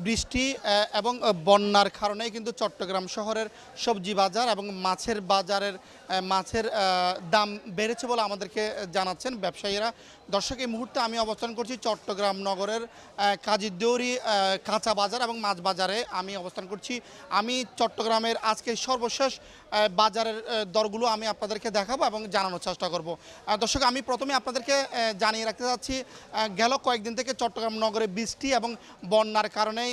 বৃষ্টি এবং বন্যার কারণেই কিন্তু চট্টগ্রাম শহরের সবজি বাজার এবং মাছের বাজারের মাছের দাম বেড়েছে বলে আমাদেরকে জানাচ্ছেন ব্যবসায়ীরা। দর্শক, এই মুহূর্তে আমি অবস্থান করছি চট্টগ্রাম নগরের কাজীদেউরি কাঁচা বাজার এবং মাছ বাজারে আমি অবস্থান করছি। আমি চট্টগ্রামের আজকে সর্বশেষ বাজারের দরগুলো আমি আপনাদেরকে দেখাবো এবং জানানোর চেষ্টা করব। দর্শক, আমি প্রথমে আপনাদেরকে জানিয়ে রাখতে চাচ্ছি, গেল কয়েকদিন থেকে চট্টগ্রাম নগরে বৃষ্টি এবং বন্যার কারণেই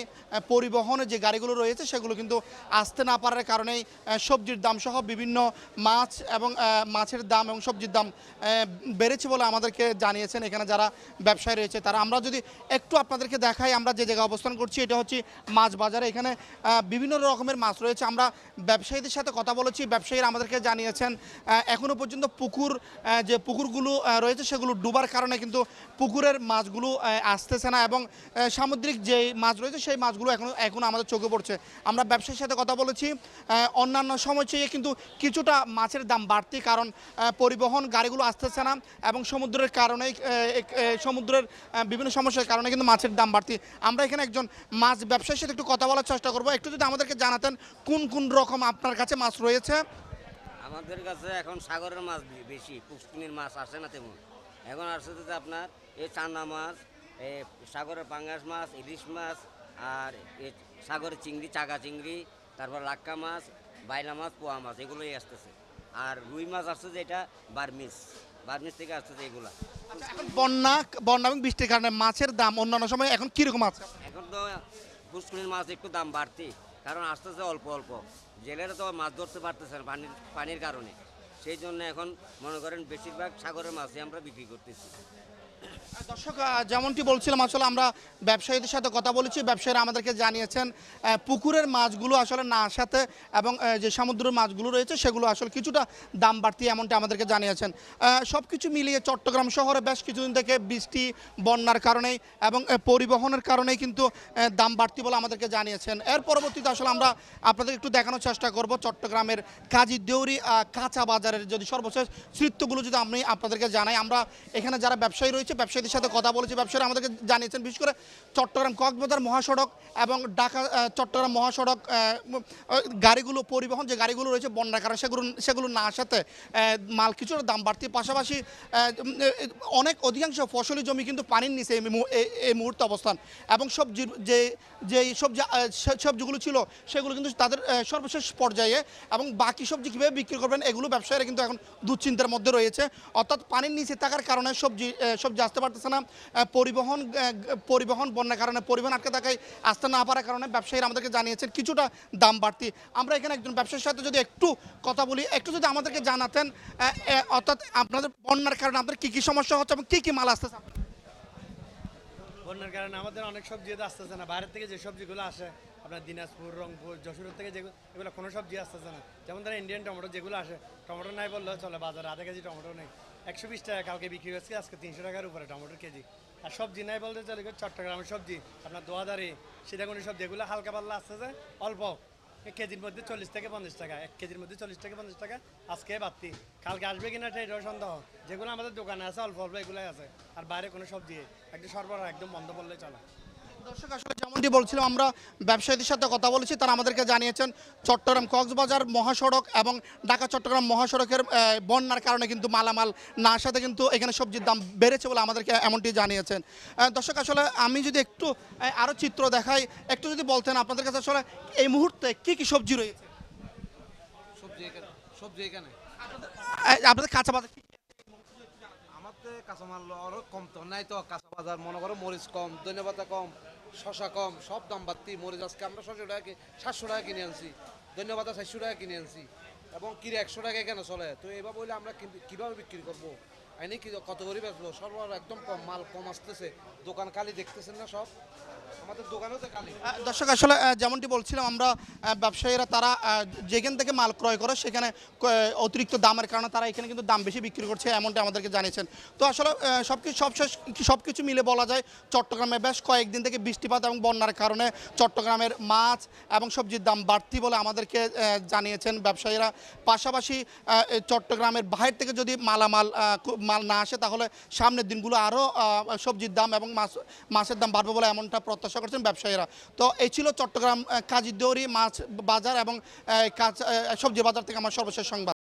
পরিবহনের যে গাড়িগুলো রয়েছে সেগুলো কিন্তু আসতে না পারার কারণেই সবজির দাম সহ বিভিন্ন মাছ এবং মাছের দাম এবং সবজির দাম বেড়েছে বলে আমাদেরকে জানিয়েছেন এখানে যারা ব্যবসায়ী রয়েছে তারা। আমরা যদি একটু আপনাদেরকে দেখাই, আমরা যে জায়গায় অবস্থান করছি এটা হচ্ছে মাছ বাজারে। এখানে বিভিন্ন রকমের মাছ রয়েছে। আমরা ব্যবসায়ীদের সাথে কথা বলেছি, ব্যবসায়ীরা আমাদেরকে জানিয়েছেন এখনও পর্যন্ত যে পুকুরগুলো রয়েছে সেগুলো ডুবার কারণে কিন্তু পুকুরের মাছগুলো আসতেছে না এবং সামুদ্রিক যে মাছ রয়েছে সেই মাছগুলো এখন আমাদের চোখে পড়ছে। আমরা ব্যবসায়ীর সাথে কথা বলেছি, অন্যান্য সময় চেয়ে কিন্তু কিছুটা মাছের দাম বাড়তি, কারণ পরিবহন গাড়িগুলো আসতেছে না এবং সমুদ্রের কারণেই সমুদ্রের বিভিন্ন সমস্যার কারণে কিন্তু মাছের দাম বাড়তি। আমরা এখানে একজন মাছ ব্যবসায়ীর সাথে একটু কথা বলার চেষ্টা করবো। একটু যদি আমাদেরকে জানাতেন কোন কোন রকম আপনার কাছে মাছ রয়েছে। আমাদের কাছে এখন সাগরের মাছ বেশি, পুষ্টির মাছ আসে না তেমন। এখন আসছে যে আপনার এই চান্দা মাছ, এই সাগরের পাঙ্গাস মাছ, ইলিশ মাছ, আর এই সাগরের চিংড়ি, চাগা চিংড়ি, তারপর লাক্কা মাছ, বাইলা মাছ, পোয়া মাছ, এগুলোই আসতেছে। আর রুই মাছ আসছে যেটা বার্মিস থেকে আসতেছে এগুলা। আচ্ছা, এখন বন্যা এবং বৃষ্টির কারণে মাছের দাম অন্যান্য সময় এখন কীরকম আছে? এখন তো পুষ্টির মাছ একটু দাম বাড়তি, কারণ আসতেছে অল্প অল্প। জেলেরা তো মাছ ধরতে পারতেছে না পানির কারণে। সেই জন্য এখন মনে করেন বেশিরভাগ সাগরের মাছই আমরা বিক্রি করতেছি। দর্শক, যেমনটি বলছিলাম, আসলে আমরা ব্যবসায়ীদের সাথে কথা বলেছি। ব্যবসায়ীরা আমাদেরকে জানিয়েছেন পুকুরের মাছগুলো আসলে না আসাতে এবং যে সমুদ্রের মাছগুলো রয়েছে সেগুলো আসলে কিছুটা দাম বাড়তি, এমনটি আমাদেরকে জানিয়েছেন। সব কিছু মিলিয়ে চট্টগ্রাম শহরে বেশ কিছুদিন থেকে বৃষ্টি বন্যার কারণেই এবং পরিবহনের কারণেই কিন্তু দাম বাড়তি বলে আমাদেরকে জানিয়েছেন। এর পরবর্তীতে আসলে আমরা আপনাদের একটু দেখানোর চেষ্টা করব চট্টগ্রামের কাজীদেউরি কাঁচা বাজারের যদি সর্বশেষ চিত্রগুলো যদি আমি আপনাদেরকে জানাই। আমরা এখানে যারা ব্যবসায়ী রয়েছে ব্যবসায়ীদের সাথে কথা বলেছি, ব্যবসায়ীরা আমাদেরকে জানিয়েছেন বিশেষ করে চট্টগ্রাম কক্সবাজার মহাসড়ক এবং ঢাকা চট্টগ্রাম মহাসড়ক গাড়িগুলো পরিবহন যে গাড়িগুলো রয়েছে বন্যার কারণে সেগুলো না আসাতে মাল কিছুটা দাম বাড়তি, পাশাপাশি অনেক অধিকাংশ ফসলি জমি কিন্তু পানির নিচে এই মুহূর্তে অবস্থান এবং সবজির যে সবজিগুলো ছিল সেগুলো কিন্তু তাদের সর্বশেষ পর্যায়ে এবং বাকি সবজি কীভাবে বিক্রি করবেন এগুলো ব্যবসায়ীরা কিন্তু এখন দুশ্চিন্তার মধ্যে রয়েছে। অর্থাৎ পানির নিচে থাকার কারণে সবজি আসতে পারতেছে না, পরিবহন বন্যার কারণে পরিবহন আটকে থাকায় আসতে না পারার কারণে ব্যবসায়ীরা আমাদেরকে জানিয়েছেন কিছুটা দাম বাড়তি। আমরা এখানে একজন ব্যবসায়ীর সাথে যদি একটু কথা বলি, একটু যদি আমাদেরকে জানাতেন অর্থাৎ আপনাদের বন্যার কারণে আপনাদের কী কী সমস্যা হচ্ছে এবং কী কী মাল আসতেছে? বন্যার কারণে আমাদের অনেক সবজি আসতেছে না, বাইরের থেকে যে সবজিগুলো আসে আপনার দিনাজপুর, রংপুর, যশোর থেকে এগুলো কোনো সবজি আসতেছে না। যেমন ধরেন ইন্ডিয়ান টমেটো যেগুলো আসে, টমেটো নাই বললেও চলে, বাজারে আধা কেজি টমেটো নেই, 120 টাকা কালকে বিক্রি হচ্ছে, আজকে 300 টাকার উপরে টমেটোর কেজি। আর সবজি নাই বলতে চলে চট্টগ্রামের সবজি আপনার দোয়াদারি, সীতাকুণ্ডি সবজি এগুলো হালকা পাল্লা আসতেছে অল্প, কেজির মধ্যে 40 থেকে 50 টাকা, 1 কেজির মধ্যে 40 থেকে 50 টাকা আজকে বাড়তি, কালকে আসবে কিনা এটাও সন্দেহ। যেগুলো আমাদের দোকানে আছে অল্প অল্প এগুলোই আছে, আর বাইরে কোনো সবজি একদম সরবরাহ একদম বন্ধ করলে চলে। দর্শক, আসলে যেমনটি বলছিলাম আমরা ব্যবসায়ীদের সাথে কথা বলেছি, তারা আমাদেরকে জানিয়েছেন চট্টগ্রাম কক্সবাজার মহাসড়ক এবং ঢাকা চট্টগ্রাম মহাসড়কের বন্যার কারণে কিন্তু মালামাল না আসাতে কিন্তু এখানে সবজির দাম বেড়েছে বলে আমাদেরকে এমনটি জানিয়েছেন। দর্শক, আসলে আমি যদি একটু আরও চিত্র দেখাই, একটু যদি বলতেন আপনাদের কাছে আসলে এই মুহূর্তে কী কী সবজি রয়েছে? সবজি এখানে আপনাদের কাঁচা বাজার আমাদের কাঁচামাল আরো কম তো নাই, তো কাঁচা বাজার মনে করো মরিচ কম, ধন্যপাতা কম, শশা কম, সব দাম বাড়তি। মরিচ আজকে আমরা 700 টাকা কিনে আনছি, ধন্যপাতা 400 টাকা কিনে আনছি এবং কিরে 100 টাকা এখানে চলে। তো এবার বলে আমরা কিভাবে বিক্রি করবো, আইনি কি কত করে বেচবো? সরবরাহ একদম কম, মাল কম আসতেছে, দোকান খালি দেখতেছেন না সব, আমাদের দোকানেও তো খালি। দর্শক, আসলে যেমনটি বলছিলাম আমরা ব্যবসায়ীরা তারা যেখান থেকে মাল ক্রয় করে সেখানে অতিরিক্ত দামের কারণে তারা এখানে কিন্তু দাম বেশি বিক্রি করছে এমনটা আমাদেরকে জানিয়েছেন। তো আসলে সব কিছু মিলে বলা যায় চট্টগ্রামে বেশ কয়েকদিন থেকে বৃষ্টিপাত এবং বন্যার কারণে চট্টগ্রামের মাছ এবং সবজির দাম বাড়তি বলে আমাদেরকে জানিয়েছেন ব্যবসায়ীরা। পাশাপাশি চট্টগ্রামের বাইরে থেকে যদি মাল না আসে তাহলে সামনের দিনগুলো আরও সবজির দাম এবং মাছের দাম বাড়বে বলে এমনটা প্রত্যাশা করছেন ব্যবসায়ীরা। তো এই ছিল চট্টগ্রাম কাজীদৌরি মাছ বাজার এবং সবজি বাজার থেকে আমার সর্বশেষ সংবাদ।